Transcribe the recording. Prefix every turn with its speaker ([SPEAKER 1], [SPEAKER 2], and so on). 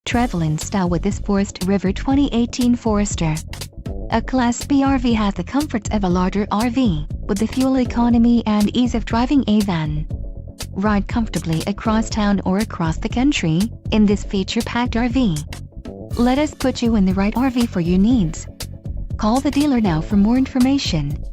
[SPEAKER 1] Travel in style with this Forest River 2018 Forester. A Class B RV has the comforts of a larger RV, with the fuel economy and ease of driving a van. Ride comfortably across town or across the country in this feature-packed RV. Let us put you in the right RV for your needs. Call the dealer now for more information.